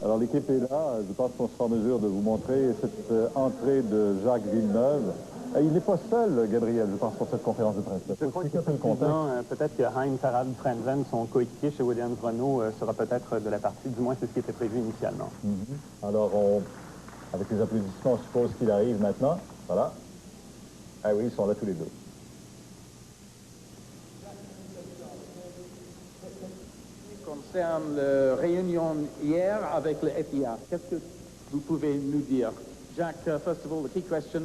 Alors l'équipe est là, je pense qu'on sera en mesure de vous montrer cette entrée de Jacques Villeneuve. Il n'est pas seul, Gabriel, je pense, pour cette conférence de presse. Je crois peut-être que Heinz Harald Frentzen, son coéquipier chez Williams-Renault, sera peut-être de la partie, du moins c'est ce qui était prévu initialement. Alors, avec les applaudissements, je suppose qu'il arrive maintenant. Voilà. Ah oui, ils sont là tous les deux. Concerne la réunion hier avec le FIA, qu'est-ce que vous pouvez nous dire? Jack, first of all, the key question,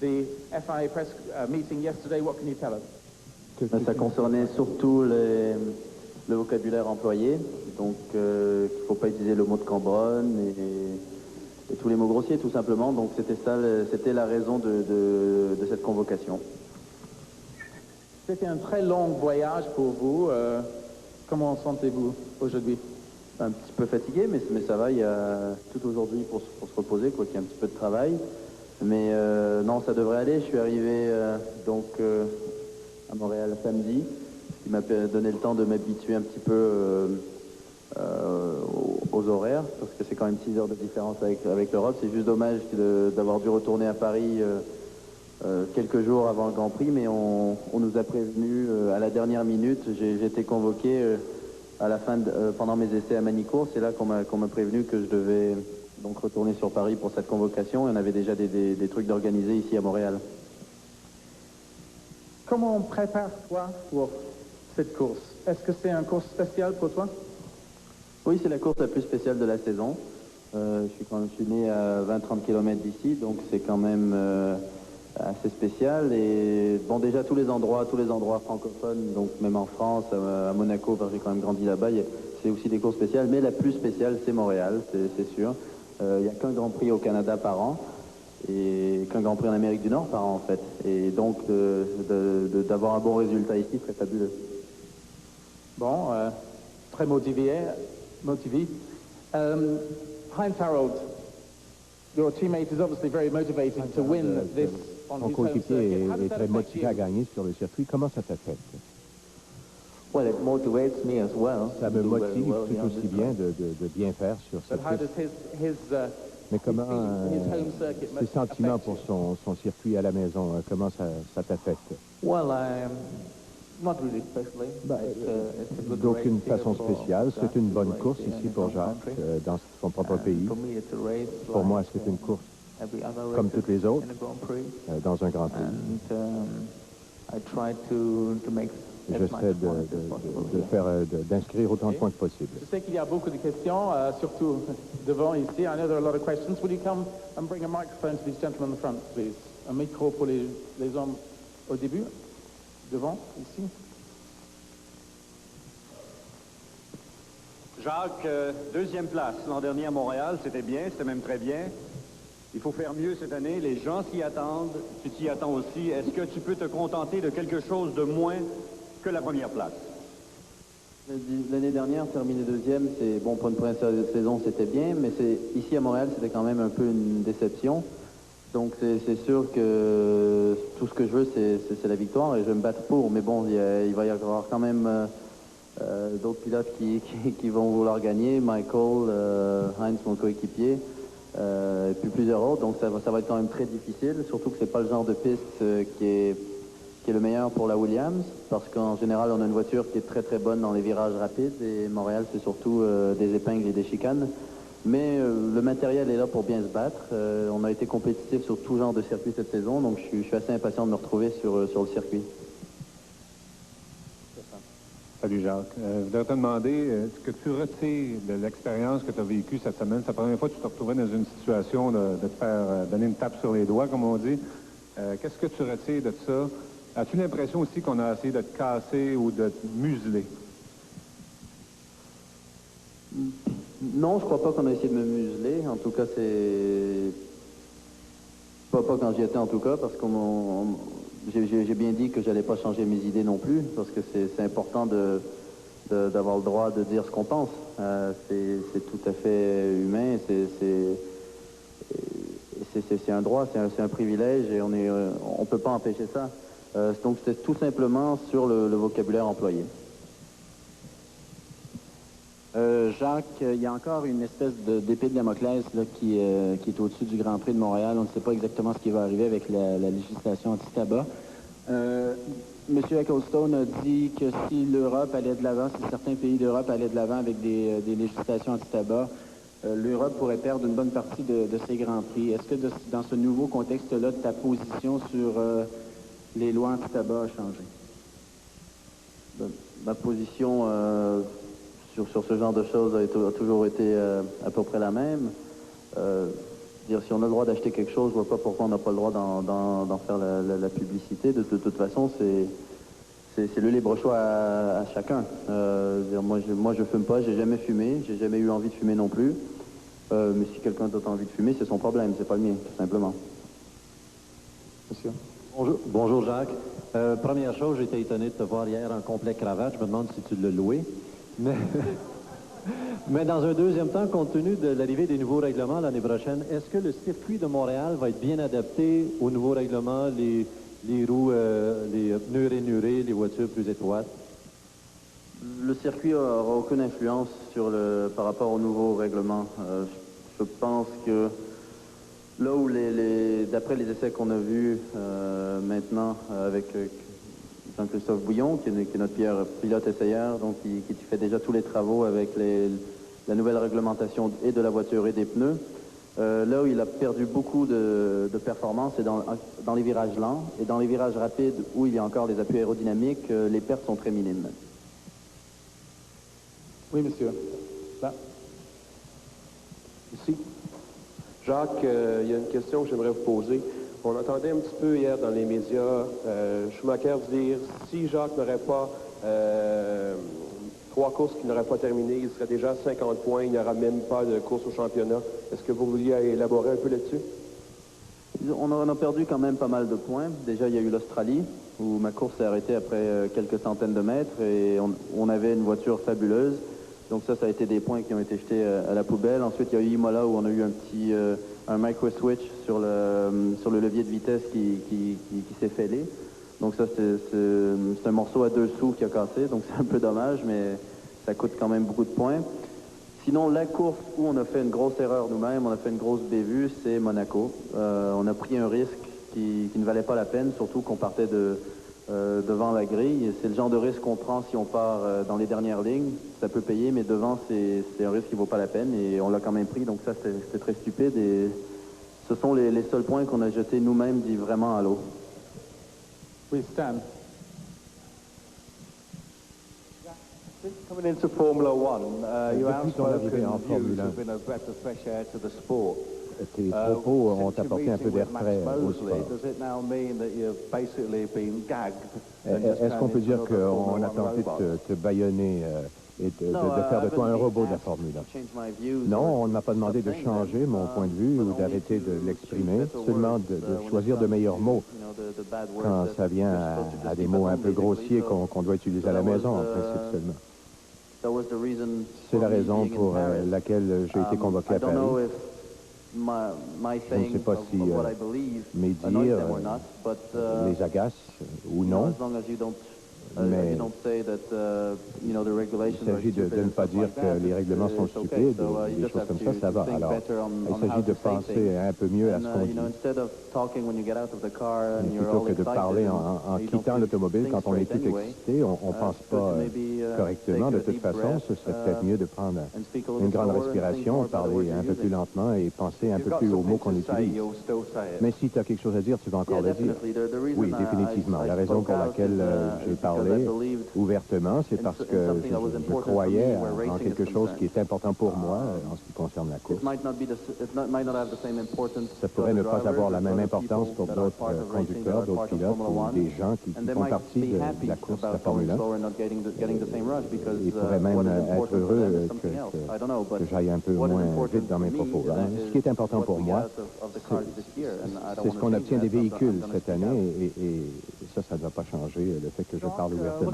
the FIA press meeting yesterday, what can you tell us? Ça concernait surtout le vocabulaire employé, donc qu'il ne faut pas utiliser le mot de Cambronne et tous les mots grossiers tout simplement, donc c'était la raison de cette convocation. C'était un très long voyage pour vous. Comment sentez-vous aujourd'hui? Un petit peu fatigué, mais ça va, il y a tout aujourd'hui pour se reposer, quoi qu'il y ait un petit peu de travail. Mais non, ça devrait aller. Je suis arrivé à Montréal samedi, ce qui m'a donné le temps de m'habituer un petit peu aux horaires, parce que c'est quand même 6 heures de différence avec l'Europe. C'est juste dommage d'avoir dû retourner à Paris quelques jours avant le Grand Prix, mais on nous a prévenu à la dernière minute. J'ai été convoqué à la fin pendant mes essais à Manicourt. C'est là qu'on m'a prévenu que je devais donc retourner sur Paris pour cette convocation, et on avait déjà des trucs d'organiser ici à Montréal. Comment prépare-toi pour cette course? Est-ce que c'est une course spéciale pour toi? Oui, c'est la course la plus spéciale de la saison. Je suis né à 20-30 km d'ici, donc c'est quand même assez spécial. Et bon, déjà tous les endroits francophones, donc même en France, à Monaco, parce que j'ai quand même grandi là-bas, c'est aussi des courses spéciales, mais la plus spéciale c'est Montréal, c'est sûr. Il n'y a qu'un Grand Prix au Canada par an et qu'un Grand Prix en Amérique du Nord par an en fait. Et donc d'avoir un bon résultat ici serait fabuleux. Bon, très motivé. Heinz Harald, your teammate is obviously very motivated to win this on Mon his home coéquipier circuit. How does est that très affect motivé à you? gagner sur le circuit. Comment ça t'affecte? Well, it motivates me as well. Ça me motive tout aussi bien de bien faire sur But cette how does piste. his Mais comment his home circuit ses sentiments affect pour son circuit à la maison, comment ça t'affecte? Well, not really especially. It's a good D'aucune race façon here for spéciale. Jacques. C'est une bonne It's a course race ici in pour his home Jacques, country. dans son propre pays. For me, it's a race Pour moi, like, c'est une course every other comme race toutes les autres, in a Grand Prix. dans un grand prix. And I try to make as much J'essaie points as possible. d'inscrire autant de points que possible. Je sais qu'il y a beaucoup de questions, surtout devant ici. I know there are a lot of questions. Will you come and bring a microphone to these gentlemen in the front, please? Un micro pour les hommes au début, devant, ici. Jacques, deuxième place l'an dernier à Montréal, c'était bien, c'était même très bien. Il faut faire mieux cette année, les gens s'y attendent, tu t'y attends aussi. Est-ce que tu peux te contenter de quelque chose de moins que la première place? L'année dernière, terminer deuxième, c'est bon pour une première saison, c'était bien, mais ici à Montréal, c'était quand même un peu une déception. Donc c'est sûr que tout ce que je veux, c'est la victoire et je vais me battre pour. Mais bon, il va y avoir quand même d'autres pilotes qui vont vouloir gagner. Michael, Heinz, mon coéquipier, et puis plusieurs autres. Donc ça va être quand même très difficile, surtout que c'est pas le genre de piste qui est le meilleur pour la Williams, parce qu'en général, on a une voiture qui est très très bonne dans les virages rapides, et Montréal, c'est surtout des épingles et des chicanes. Mais le matériel est là pour bien se battre. On a été compétitif sur tout genre de circuit cette saison, donc je suis assez impatient de me retrouver sur le circuit. Salut Jacques. Je voudrais te demander ce que tu retires de l'expérience que tu as vécue cette semaine. C'est la première fois que tu te retrouvais dans une situation de te faire donner une tape sur les doigts, comme on dit. Qu'est-ce que tu retires de ça? As-tu l'impression aussi qu'on a essayé de te casser ou de te museler? Non, je crois pas qu'on a essayé de me museler. En tout cas, c'est... Pas quand j'y étais en tout cas, parce que j'ai bien dit que j'allais pas changer mes idées non plus, parce que c'est important d'avoir le droit de dire ce qu'on pense. C'est tout à fait humain, c'est un droit, c'est un privilège, et on peut pas empêcher ça. Donc c'est tout simplement sur le vocabulaire employé. Jacques, il y a encore une espèce d'épée de Damoclès là, qui est au-dessus du Grand Prix de Montréal. On ne sait pas exactement ce qui va arriver avec la législation anti-tabac. Monsieur Ecclestone a dit que si l'Europe allait de l'avant, si certains pays d'Europe allaient de l'avant avec des législations anti-tabac, l'Europe pourrait perdre une bonne partie de ses Grands Prix. Est-ce que dans ce nouveau contexte-là, ta position sur les lois anti-tabac a changé? Ma position sur ce genre de choses a toujours été à peu près la même. Dire, si on a le droit d'acheter quelque chose, je vois pas pourquoi on n'a pas le droit d'en faire la publicité. De toute façon, c'est le libre choix à chacun. Dire, moi, je fume pas, j'ai jamais fumé, j'ai jamais eu envie de fumer non plus. Mais si quelqu'un d'autre a envie de fumer, c'est son problème, c'est pas le mien, tout simplement. Monsieur. Bonjour Jacques. Première chose, j'étais étonné de te voir hier en complet cravate. Je me demande si tu l'as loué. Mais dans un deuxième temps, compte tenu de l'arrivée des nouveaux règlements l'année prochaine, est-ce que le circuit de Montréal va être bien adapté aux nouveaux règlements, les roues, les pneus rainurés, les voitures plus étroites? Le circuit n'aura aucune influence par rapport aux nouveaux règlements. Je pense que là où, d'après les essais qu'on a vus maintenant avec Jean-Christophe Bouillon, qui est notre pilote essayeur, donc qui fait déjà tous les travaux avec la nouvelle réglementation et de la voiture et des pneus, là où il a perdu beaucoup de performance, c'est dans les virages lents. Et dans les virages rapides, où il y a encore des appuis aérodynamiques, les pertes sont très minimes. Oui, monsieur. Là. Ici. Jacques, il y a une question que j'aimerais vous poser. On entendait un petit peu hier dans les médias Schumacher dire si Jacques n'aurait pas 3 courses qu'il n'aurait pas terminées, il serait déjà à 50 points, il n'y aura même pas de course au championnat. Est-ce que vous vouliez élaborer un peu là-dessus? On a perdu quand même pas mal de points. Déjà, il y a eu l'Australie, où ma course s'est arrêtée après quelques centaines de mètres, et on avait une voiture fabuleuse. Donc ça a été des points qui ont été jetés à la poubelle. Ensuite, il y a eu Imola, où on a eu un micro-switch sur le levier de vitesse qui s'est fêlé. Donc ça, c'est un morceau à 2 sous qui a cassé, donc c'est un peu dommage, mais ça coûte quand même beaucoup de points. Sinon, la course où on a fait une grosse erreur nous-mêmes, on a fait une grosse bévue, c'est Monaco. On a pris un risque qui ne valait pas la peine, surtout qu'on partait devant la grille. C'est le genre de risque qu'on prend si on part dans les dernières lignes. Ça peut payer, mais devant, c'est un risque qui ne vaut pas la peine, et on l'a quand même pris, donc ça, c'était très stupide. Et ce sont les seuls points qu'on a jetés nous-mêmes vraiment à l'eau. Oui, Stan. Coming into Formula One, you Depuis ton arrivée en Formule 1, have been a breath of fresh air to the sport. tes propos ont apporté un peu d'air frais au sport. Does it now mean that you've basically been gagged? Est-ce qu'on peut dire qu'on a tenté de te bâillonner et de faire de toi un robot de la Formule 1? Non, on ne m'a pas demandé de changer mon point de vue ou d'arrêter de l'exprimer, seulement de choisir de meilleurs mots quand ça vient à des mots un peu grossiers qu'on doit utiliser à la maison, en principe seulement. C'est la raison pour laquelle j'ai été convoqué à Paris. Je ne sais pas si mes dires les agacent ou non, mais il s'agit de ne pas dire que les règlements sont stupides, des choses comme ça va. Alors, il s'agit de penser un peu mieux à ce qu'on dit. Plutôt que de parler en quittant l'automobile quand on est tout excité, on ne pense pas correctement. De toute façon, ce serait peut-être mieux de prendre une grande respiration, parler un peu plus lentement et penser un peu plus aux mots qu'on utilise. Mais si tu as quelque chose à dire, tu vas encore le dire. Oui, définitivement. La raison pour laquelle j'ai parlé ouvertement, c'est parce que je croyais en quelque chose qui est important pour moi en ce qui concerne la course. Ça pourrait ne pas avoir la même importance pour d'autres conducteurs, d'autres pilotes ou des gens qui font partie de la course de la Formule 1. Ils pourraient même être heureux que j'aille un peu moins vite dans mes propos. Ce qui est important pour moi, c'est ce qu'on obtient des véhicules cette année, et ça ne va pas changer. Le fait que je parle parle ouvertement.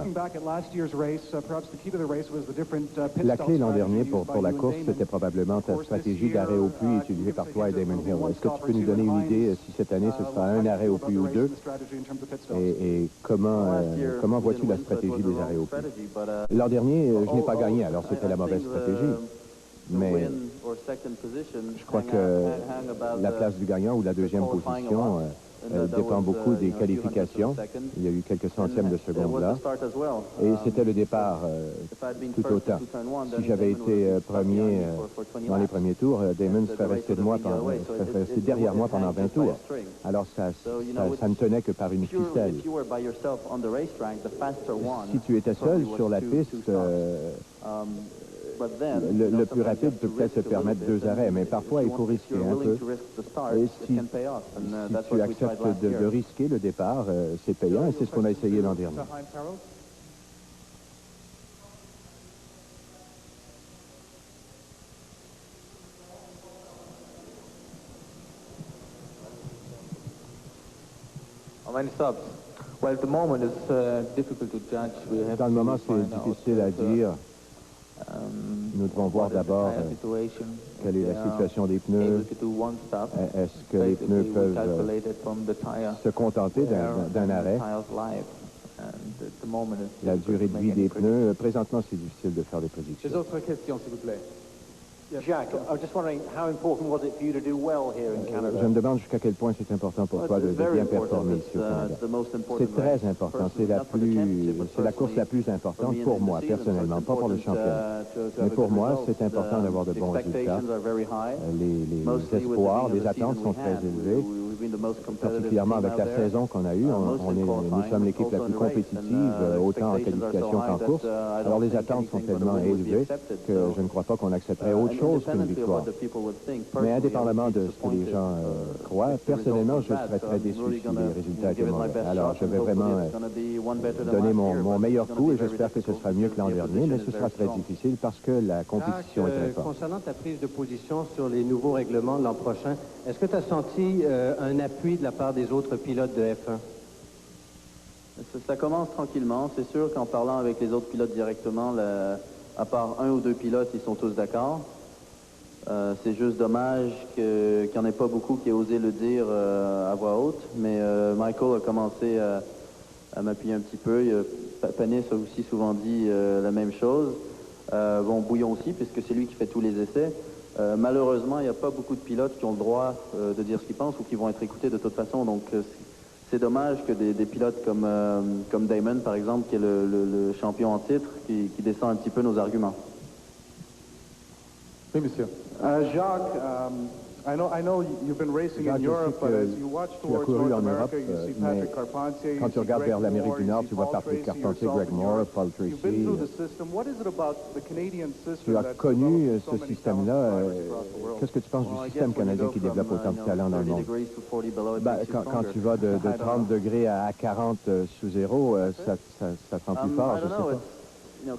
La clé l'an dernier pour la course, c'était probablement ta stratégie d'arrêt au puits utilisée par toi et Damon Hill. Est-ce que tu peux nous donner une idée si cette année ce sera un arrêt au puits ou deux? Et comment vois-tu la stratégie des arrêts au puits? L'an dernier, je n'ai pas gagné, alors c'était la mauvaise stratégie. Mais je crois que la place du gagnant ou la deuxième position dépend beaucoup des qualifications. Il y a eu quelques centièmes de seconde là. Et c'était le départ tout autant. Si j'avais été premier dans les premiers tours, Damon serait resté derrière moi pendant 20 tours. Alors ça ne tenait que par une ficelle. Si tu étais seul sur la piste, le plus rapide peut peut-être se permettre 2 arrêts, mais parfois il faut risquer un peu. Et si tu acceptes de risquer le départ, c'est payant et c'est ce qu'on a essayé l'an dernier. Dans le moment, c'est difficile à dire. Nous devons voir d'abord quelle est la situation des pneus. Est-ce que les pneus peuvent se contenter d'un arrêt? La durée de vie des pneus, présentement, c'est difficile de faire des prédictions. Les autres questions, s'il vous plaît. Jack, I was just wondering how important was it for you to do well here in Canada? Je me demande jusqu'à quel point c'est important pour toi de bien performer ici au Canada. C'est très important. C'est la course la plus importante pour moi, personnellement, pas pour le championnat. Mais pour moi, c'est important d'avoir de bons résultats. Les espoirs, les attentes sont très élevées. Particulièrement avec la saison qu'on a eue, nous sommes l'équipe la plus compétitive, autant en qualification qu'en course. Alors les attentes sont tellement élevées que je ne crois pas qu'on accepterait autre chose qu'une victoire. Mais indépendamment de ce que les gens croient, personnellement, je serais très déçu si les résultats étaient mauvais. Alors je vais vraiment donner mon meilleur coup et j'espère que ce sera mieux que l'an dernier, mais ce sera très difficile parce que la compétition est très forte. Concernant ta prise de position sur les nouveaux règlements l'an prochain, est-ce que tu as senti un appui de la part des autres pilotes de F1? Ça commence tranquillement. C'est sûr qu'en parlant avec les autres pilotes directement, à part 1 ou 2 pilotes, ils sont tous d'accord. C'est juste dommage qu'il n'y en ait pas beaucoup qui aient osé le dire à voix haute. Mais Michael a commencé à m'appuyer un petit peu. Panis a aussi souvent dit la même chose. Bouillon aussi, puisque c'est lui qui fait tous les essais. Malheureusement, il n'y a pas beaucoup de pilotes qui ont le droit de dire ce qu'ils pensent ou qui vont être écoutés de toute façon. Donc, c'est dommage que des pilotes comme Damon, par exemple, qui est le champion en titre, qui descend un petit peu nos arguments. Oui, monsieur. Jacques, I know you've been racing in Europe, but as you watch towards North America, you see Patrick Carpentier, quand tu regardes vers l'Amérique du Nord, tu vois Patrick Carpentier, Greg Moore, Paul Tracy. Tu as connu ce système-là. Qu'est-ce que tu penses du système canadien qui développe autant de talent dans le monde? Quand tu vas de 30 degrés à 40 sous zéro, ça te rend plus fort, je sais pas. Je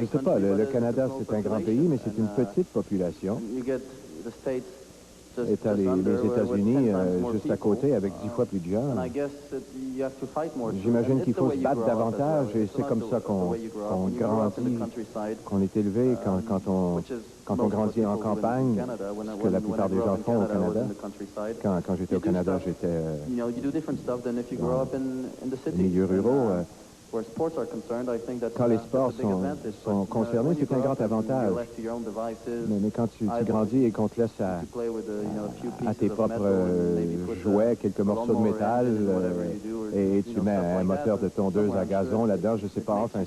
ne sais pas, le Canada, c'est un grand pays, mais c'est une petite population. Et tu as les États-Unis juste à côté avec 10 fois plus de gens. J'imagine qu'il faut se battre davantage et c'est comme ça qu'on grandit, qu'on est élevé quand on grandit en campagne, ce que la plupart des gens font au Canada. Quand j'étais au Canada, j'étais dans les milieux ruraux. Quand les sports sont concernés, c'est un grand avantage. Mais quand tu grandis et qu'on te laisse à tes propres jouets, quelques morceaux de métal, et tu mets un moteur de tondeuse à gazon là-dedans, je ne sais pas, enfin,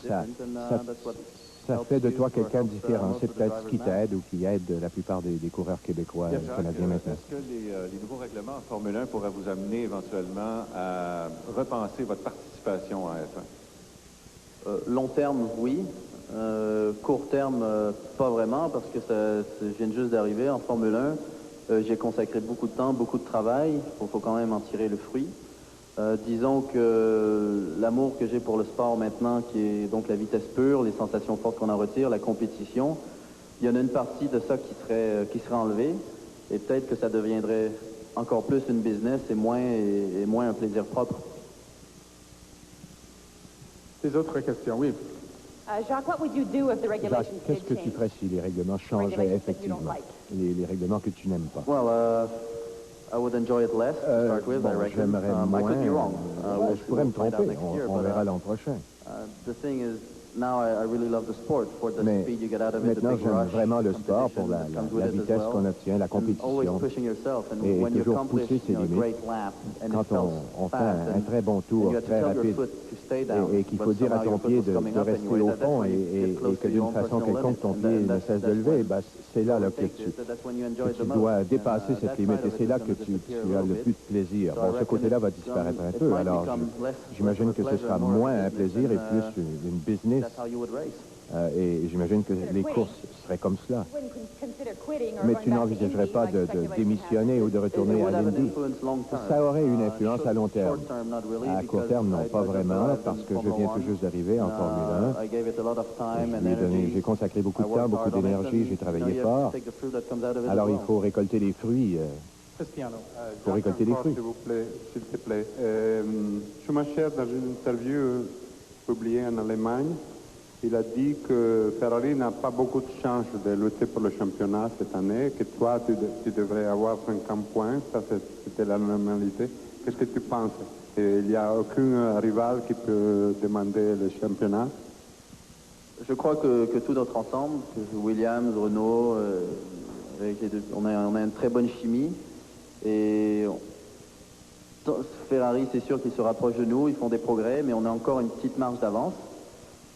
ça fait de toi quelqu'un de différent. C'est peut-être ce qui t'aide ou qui aide la plupart des coureurs québécois canadiens maintenant. Est-ce que les nouveaux règlements en Formule 1 pourraient vous amener éventuellement à repenser votre participation à F1? Long terme, oui. Court terme, pas vraiment, parce que je viens juste d'arriver en Formule 1. J'ai consacré beaucoup de temps, beaucoup de travail. Il faut quand même en tirer le fruit. Disons que l'amour que j'ai pour le sport maintenant, qui est donc la vitesse pure, les sensations fortes qu'on en retire, la compétition, il y en a une partie de ça qui serait enlevée. Et peut-être que ça deviendrait encore plus une business et moins un plaisir propre. Des autres questions, oui. Jacques, what would you do if the regulations did qu'est-ce que tu ferais si les règlements changeaient effectivement? Les règlements que tu n'aimes pas. Well, I would enjoy it less to start with, I reckon. J'aimerais moins. I could be wrong. Je pourrais me tromper. On verra l'an prochain. The thing is, now I really love the sport for the Mais speed you get out of it, the maintenant, big j'aime rush, vraiment le sport pour la vitesse qu'on obtient, la compétition, et toujours pousser ses limites. Quand on fait un très bon tour, très rapide, et qu'il faut dire à ton pied de rester au fond, et que d'une façon quelconque, ton pied ne cesse de lever, c'est là que tu dois dépasser cette limite, et c'est là que tu as le plus de plaisir. Bon, ce côté-là va disparaître un peu, alors j'imagine que ce sera moins un plaisir et plus une business. Et j'imagine que les courses seraient comme cela. Mais tu n'envisagerais pas de démissionner ou de retourner à l'Indy. Ça aurait une influence à long terme. À court terme, non, pas vraiment, parce que je viens tout juste d'arriver en Formule 1. J'ai consacré beaucoup de temps, beaucoup d'énergie, j'ai travaillé fort. Alors il faut récolter les fruits. Pour récolter les fruits. S'il te plaît. Schumacher, dans une interview publiée en Allemagne, il a dit que Ferrari n'a pas beaucoup de chance de lutter pour le championnat cette année, que toi, tu devrais avoir 50 points. Ça, c'était la normalité. Qu'est-ce que tu penses? Il n'y a aucun rival qui peut demander le championnat? Je crois que tout notre ensemble, Williams, Renault, on a une très bonne chimie. Et Ferrari, c'est sûr qu'ils se rapprochent de nous, ils font des progrès, mais on a encore une petite marge d'avance.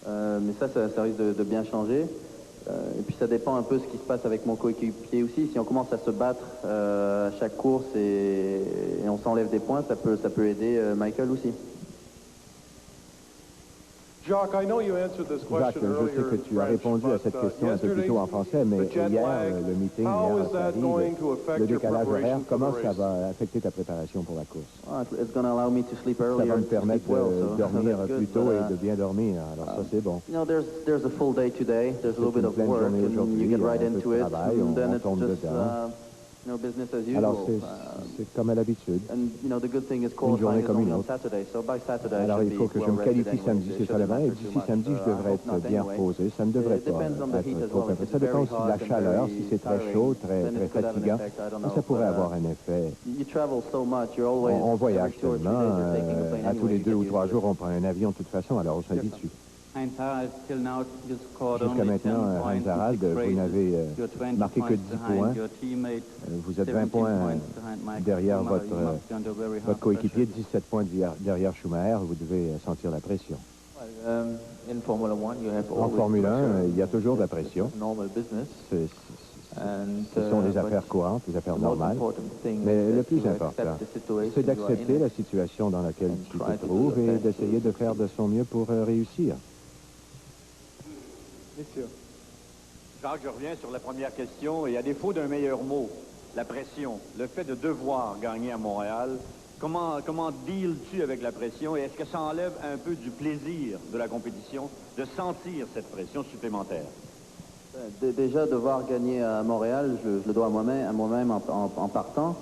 Mais ça risque de bien changer. Et puis ça dépend un peu de ce qui se passe avec mon coéquipier aussi. Si on commence à se battre à chaque course et on s'enlève des points, ça peut aider Michael aussi. Jacques, je sais que tu as répondu à cette question un peu plus tôt en français, mais hier, le meeting le décalage horaire, comment ça va affecter ta préparation pour la course? Ça va me permettre de dormir plus tôt et de bien dormir, alors ça c'est bon. There's a full day today, there's a little bit of work, and you get right into it, and then it's just business as usual. Alors c'est comme à l'habitude. Une journée comme une autre. Alors il faut que je me qualifie samedi, c'est seulement, et d'ici samedi je devrais être bien reposé. Ça ne devrait pas être trop compliqué. Ça dépend aussi de la chaleur, si c'est très chaud, très fatigant, ça pourrait avoir un effet. On voyage tellement, à tous les 2 ou 3 jours on prend un avion de toute façon, alors on s'habitue. Jusqu'à maintenant, Heinz Harald, vous n'avez marqué que 10 points. Vous êtes 20 points derrière votre coéquipier, 17 points derrière Schumacher. Vous devez sentir la pression. En Formule 1, il y a toujours de la pression. Ce sont des affaires courantes, des affaires normales. Mais le plus important, c'est d'accepter la situation dans laquelle tu te trouves et d'essayer de faire de son mieux pour réussir. Jacques, je reviens sur la première question, et à défaut d'un meilleur mot, la pression, le fait de devoir gagner à Montréal, comment deals-tu avec la pression, et est-ce que ça enlève un peu du plaisir de la compétition, de sentir cette pression supplémentaire? Déjà, devoir gagner à Montréal, je le dois à moi-même en partant.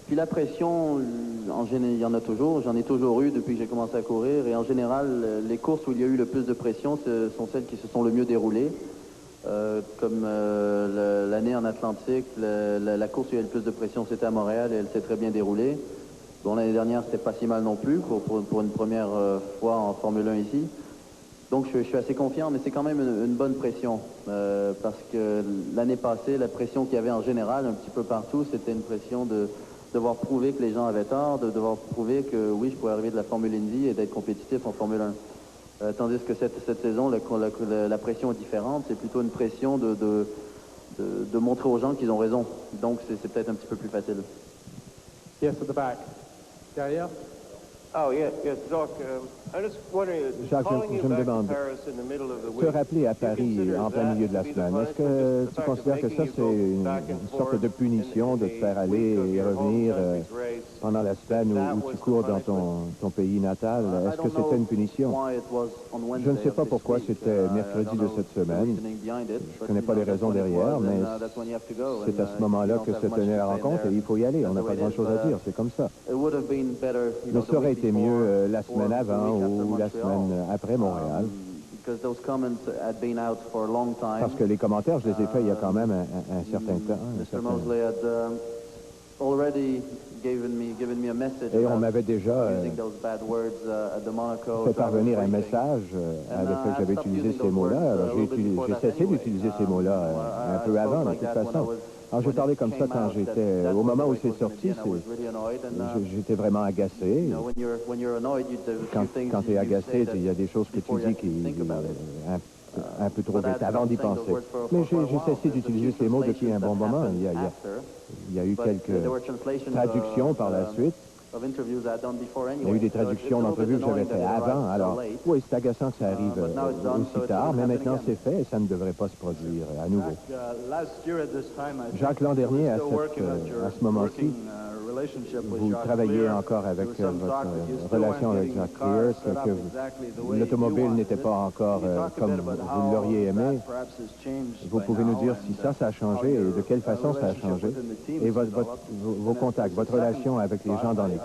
Puis la pression, il y en a toujours, j'en ai toujours eu depuis que j'ai commencé à courir, et en général, les courses où il y a eu le plus de pression, ce sont celles qui se sont le mieux déroulées, comme l'année en Atlantique, la course où il y a eu le plus de pression, c'était à Montréal, et elle s'est très bien déroulée. Bon, l'année dernière, c'était pas si mal non plus, pour une première fois en Formule 1 ici. Donc je suis assez confiant, mais c'est quand même une bonne pression, parce que l'année passée, la pression qu'il y avait en général, un petit peu partout, c'était une pression de devoir prouver que les gens avaient tort, de devoir prouver que oui, je pourrais arriver de la Formule Indy et d'être compétitif en Formule 1. Tandis que cette saison, la pression est différente, c'est plutôt une pression de montrer aux gens qu'ils ont raison. Donc c'est peut-être un petit peu plus facile. Yes, at the back. Derrière? Oh, yes, Jacques, Jacques, je me demande, te rappeler à Paris en plein milieu de la semaine, est-ce que tu considères que ça, c'est une sorte de punition de te faire aller et revenir pendant la semaine où tu cours dans ton pays natal? Est-ce que c'était une punition? Je ne sais pas pourquoi c'était mercredi de cette semaine. Je ne connais pas les raisons derrière, mais c'est à ce moment-là que se tenait la rencontre et il faut y aller. On n'a pas grand-chose à dire, c'est comme ça. Mais ça aurait été été mieux la semaine avant ou la semaine après Montréal. Parce que les commentaires, je les ai faits il y a quand même un certain temps. Et on m'avait déjà fait parvenir un message avec lequel j'avais utilisé ces mots-là. Alors j'ai cessé d'utiliser ces mots-là un peu avant, de toute façon. Alors, j'ai parlé comme ça quand j'étais... Au moment où c'est sorti, j'étais vraiment agacé. Quand tu es agacé, il y a des choses que tu dis qui... un peu trop vite, avant d'y penser. Mais j'ai cessé d'utiliser ces mots depuis un bon moment. Il y a eu quelques traductions par la suite. Il y a eu des traductions d'entrevues que j'avais fait avant. Alors, oui, c'est agaçant que ça arrive aussi tard, mais maintenant c'est fait et ça ne devrait pas se produire à nouveau. Jacques, l'an dernier, à ce moment-ci, vous travaillez encore avec votre relation avec Jack Clear, que l'automobile n'était pas encore comme vous l'auriez aimé. Vous pouvez nous dire si ça a changé et de quelle façon ça a changé, et vos contacts, votre relation avec les gens dans l'équipe.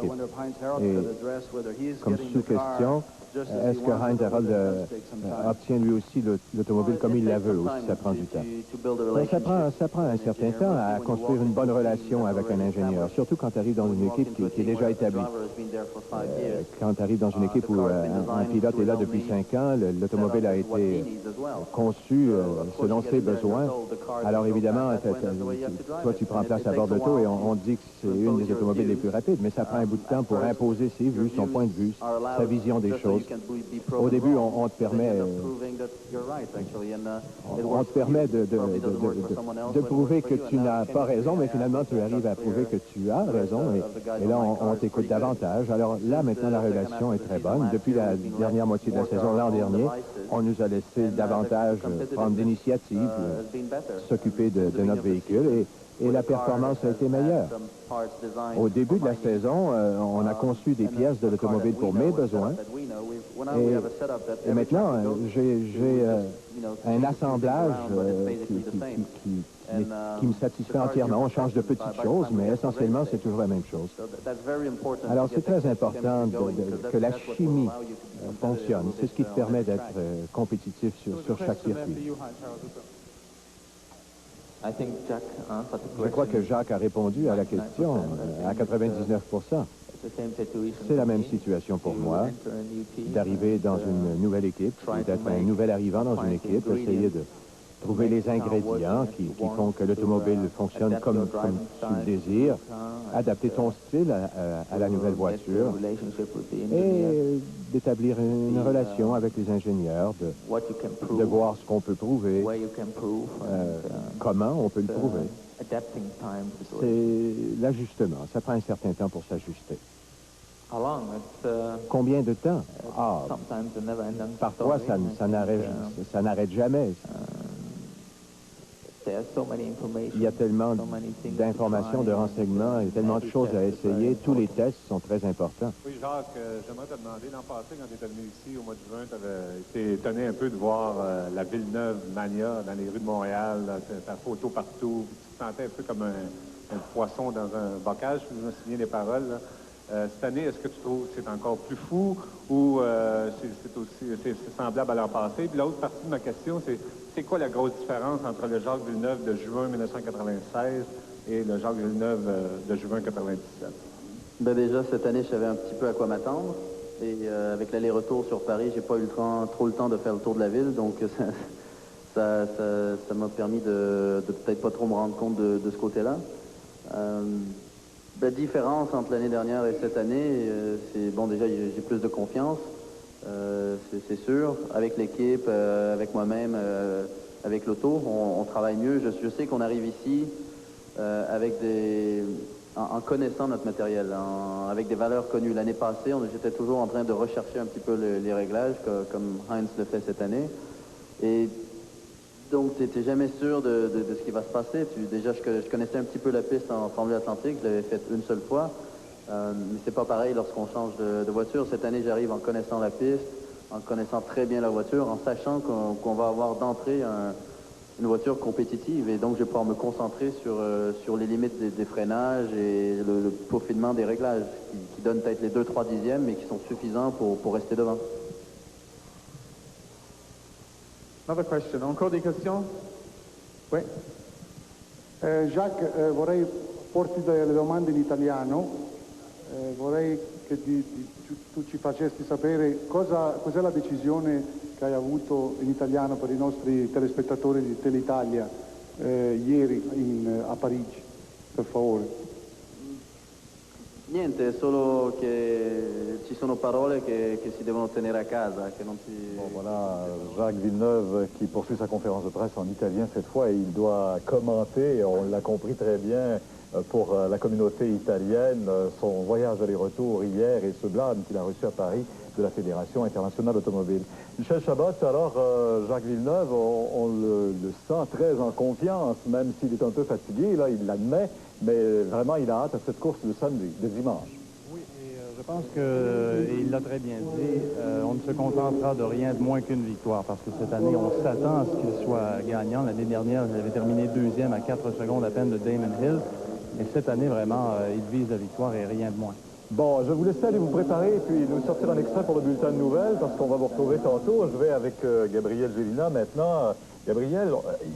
Et comme sous-question, est-ce que Heinz Harald obtient lui aussi l'automobile comme il la veut, ou si ça prend du temps? Mais ça prend un certain temps à construire une bonne relation avec un ingénieur, surtout quand tu arrives dans une équipe qui est déjà établie. Quand tu arrives dans une équipe où un pilote est là depuis 5 ans, l'automobile a été conçue selon ses besoins. Alors évidemment, toi tu prends place à bord de l'auto et on dit que c'est une des automobiles les plus rapides, mais ça prend un bout de temps pour imposer ses vues, son point de vue, sa vision des choses. Au début, on te permet de prouver que tu n'as pas raison, mais finalement, tu arrives à prouver que tu as raison, et là, on t'écoute davantage. Alors là, maintenant, la relation est très bonne. Depuis la dernière moitié de la saison, l'an dernier, on nous a laissé davantage prendre d'initiative, s'occuper de notre véhicule, et la performance a été meilleure. Au début de la saison, on a conçu des pièces de l'automobile pour mes besoins. Et maintenant, j'ai un assemblage qui me satisfait entièrement. On change de petites choses, mais essentiellement, c'est toujours la même chose. Alors, c'est très important que la chimie fonctionne. C'est ce qui te permet d'être compétitif sur chaque circuit. Je crois que Jacques a répondu à la question à 99%. C'est la même situation pour moi, d'arriver dans une nouvelle équipe, d'être un nouvel arrivant dans une équipe, essayer de trouver les ingrédients qui font que l'automobile fonctionne comme tu le désires, adapter ton style à la nouvelle voiture et d'établir une relation avec les ingénieurs, de voir ce qu'on peut prouver, comment on peut le prouver. C'est l'ajustement. Ça prend un certain temps pour s'ajuster. Combien de temps? Parfois, ça n'arrête jamais. Il y a tellement d'informations, de renseignements, il y a tellement de choses à essayer. Tous les tests sont très importants. Oui, Jacques, j'aimerais te demander, l'an passé, quand tu étais venu ici, au mois de juin, tu avais été étonné un peu de voir la Villeneuve Mania dans les rues de Montréal, ta photo partout. Tu te sentais un peu comme un poisson dans un bocage, je me souviens des paroles. Cette année, est-ce que tu trouves que c'est encore plus fou ou c'est semblable à l'an passé? Puis l'autre partie de ma question, c'est quoi la grosse différence entre le Jacques Villeneuve de juin 1996 et le Jacques Villeneuve de juin 1997? Ben déjà, cette année, je savais un petit peu à quoi m'attendre. Et avec l'aller-retour sur Paris, j'ai pas eu trop le temps de faire le tour de la ville. Donc, ça m'a permis de peut-être pas trop me rendre compte de ce côté-là. La différence entre l'année dernière et cette année, c'est, bon, déjà, j'ai plus de confiance, c'est sûr. Avec l'équipe, avec moi-même, avec l'auto, on travaille mieux. Je sais qu'on arrive ici avec en connaissant notre matériel, avec des valeurs connues. L'année passée, j'étais toujours en train de rechercher un petit peu les réglages, comme Heinz le fait cette année. Et donc, tu n'étais jamais sûr de ce qui va se passer. Déjà, je connaissais un petit peu la piste en Formule Atlantique. Je l'avais faite une seule fois. Mais c'est pas pareil lorsqu'on change de voiture. Cette année, j'arrive en connaissant la piste, en connaissant très bien la voiture, en sachant qu'on va avoir d'entrée une voiture compétitive et donc je vais pouvoir me concentrer sur les limites des freinages et le peaufinement des réglages qui donnent peut-être les 2-3 dixièmes mais qui sont suffisants pour rester devant. Another question. Encore des questions? Oui. Jacques, vorrei porti delle domande in italiano. Vorrei che tu ci facessi sapere cos'è la decisione che hai avuto in italiano per i nostri telespettatori di Telitalia ieri a Parigi, per favore. Niente, solo che ci sono parole che si devono tenere a casa, che non si... Bon, voilà, Jacques Villeneuve qui poursuit sa conférence de presse en italien cette fois et il doit commenter, on l'a compris très bien, pour la communauté italienne, son voyage aller-retour hier et ce blâme qu'il a reçu à Paris de la Fédération internationale automobile. Michel Chabot, alors Jacques Villeneuve, on le sent très en confiance, même s'il est un peu fatigué, là, il l'admet, mais vraiment il a hâte à cette course de samedi, de dimanche. Oui, et je pense qu'il l'a très bien dit, on ne se contentera de rien de moins qu'une victoire, parce que cette année, on s'attend à ce qu'il soit gagnant. L'année dernière, il avait terminé deuxième à 4 secondes à peine de Damon Hill. Et cette année, vraiment, il vise la victoire et rien de moins. Bon, je vais vous laisser aller vous préparer et puis nous sortir un extrait pour le bulletin de nouvelles parce qu'on va vous retrouver tantôt. Je vais avec Gabriel Gélina maintenant. Gabriel,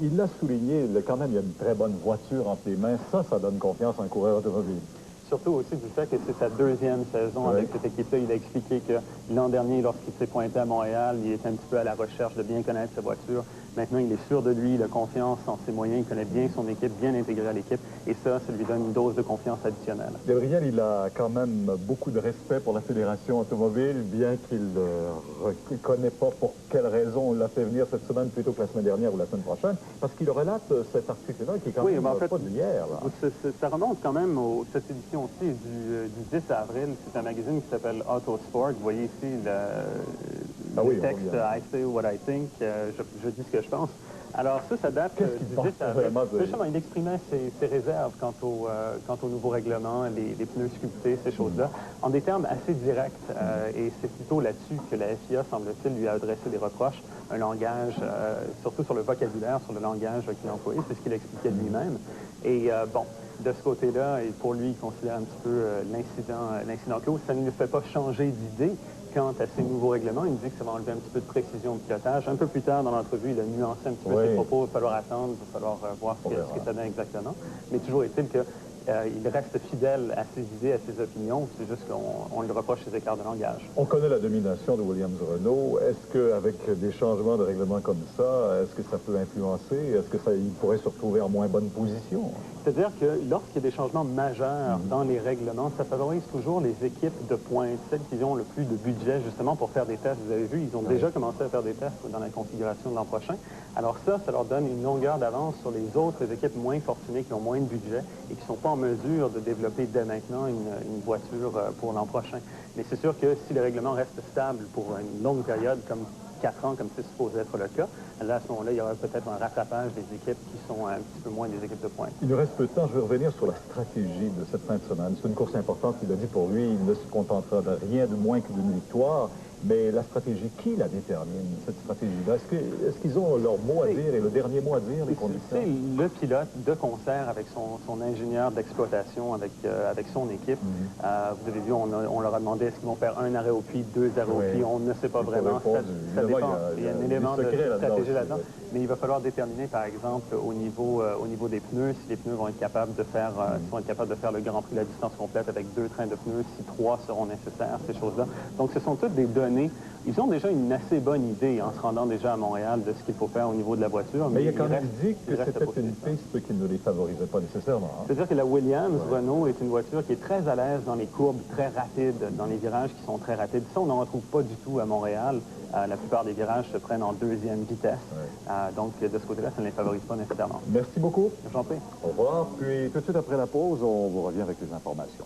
il l'a souligné, quand même, il y a une très bonne voiture entre les mains. Ça donne confiance à un coureur automobile. Surtout aussi du fait que c'est sa deuxième saison avec cette équipe-là. Il a expliqué que l'an dernier, lorsqu'il s'est pointé à Montréal, il était un petit peu à la recherche de bien connaître sa voiture. Maintenant, il est sûr de lui, il a confiance en ses moyens, il connaît bien son équipe, bien intégré à l'équipe. Et ça lui donne une dose de confiance additionnelle. Gabriel, il a quand même beaucoup de respect pour la Fédération automobile, bien qu'il ne connaît pas pour quelle raison on l'a fait venir cette semaine plutôt que la semaine dernière ou la semaine prochaine, parce qu'il relate cet article-là qui est quand même pas d'hier. Ça remonte quand même cette édition aussi du 10 avril. C'est un magazine qui s'appelle Autosport. Vous voyez ici le texte « I say what I think », je dis ce que je pense. Alors ça date du 10 avril. Justement, il exprimait ses réserves quant au nouveau règlement, les pneus sculptés, ces choses-là, en des termes assez directs. Et c'est plutôt là-dessus que la FIA, semble-t-il, lui a adressé des reproches, un langage, surtout sur le vocabulaire, sur le langage qu'il employait, c'est ce qu'il expliquait lui-même. Et bon, de ce côté-là, et pour lui, il considère un petit peu l'incident clos. Ça ne lui fait pas changer d'idée quant à ces nouveaux règlements. Il me dit que ça va enlever un petit peu de précision de pilotage. Un peu plus tard dans l'entrevue, il a nuancé un petit peu ses propos. Il va falloir attendre, il va falloir voir ce que ça donne exactement. Mais toujours est-il que il reste fidèle à ses idées, à ses opinions. C'est juste qu'on lui reproche ses écarts de langage. On connaît la domination de Williams-Renault. Est-ce qu'avec des changements de règlement comme ça, est-ce que ça peut influencer? Est-ce qu'il pourrait se retrouver en moins bonne position? C'est-à-dire que lorsqu'il y a des changements majeurs dans les règlements, ça favorise toujours les équipes de pointe, celles qui ont le plus de budget justement pour faire des tests. Vous avez vu, ils ont déjà commencé à faire des tests dans la configuration de l'an prochain. Alors ça leur donne une longueur d'avance sur les autres équipes moins fortunées qui ont moins de budget et qui ne sont pas en mesure de développer dès maintenant une voiture pour l'an prochain. Mais c'est sûr que si le règlement reste stable pour une longue période, comme 4 ans, comme c'est supposé être le cas, là, à ce moment-là, il y aura peut-être un rattrapage des équipes qui sont un petit peu moins des équipes de pointe. Il nous reste peu de temps. Je vais revenir sur la stratégie de cette fin de semaine. C'est une course importante. Il a dit pour lui, il ne se contentera de rien de moins que d'une victoire. Mais la stratégie, qui la détermine, cette stratégie-là? Est-ce qu'ils ont leur mot à dire et le dernier mot à dire, les conducteurs? C'est le pilote de concert avec son ingénieur d'exploitation, avec son équipe. Vous avez vu, on leur a demandé est-ce qu'ils vont faire un arrêt au puits, 2 arrêts au puits. On ne sait pas vraiment. Ça dépend. Il y a un élément de stratégie là-dedans. Mais il va falloir déterminer, par exemple, au niveau des pneus, si les pneus vont être capables de faire, le Grand Prix de la distance complète avec 2 trains de pneus, si 3 seront nécessaires, ces choses-là. Donc, ce sont toutes des données. Ils ont déjà une assez bonne idée en se rendant déjà à Montréal de ce qu'il faut faire au niveau de la voiture. Mais il a quand même dit que c'était une piste qui ne les favorisait pas nécessairement. C'est-à-dire que la Williams-Renault est une voiture qui est très à l'aise dans les courbes très rapides, dans les virages qui sont très rapides. Ça, on n'en retrouve pas du tout à Montréal. La plupart des virages se prennent en 2e vitesse. Donc, de ce côté-là, ça ne les favorise pas nécessairement. Merci beaucoup. J'en prie. Au revoir. Puis, tout de suite après la pause, on vous revient avec les informations.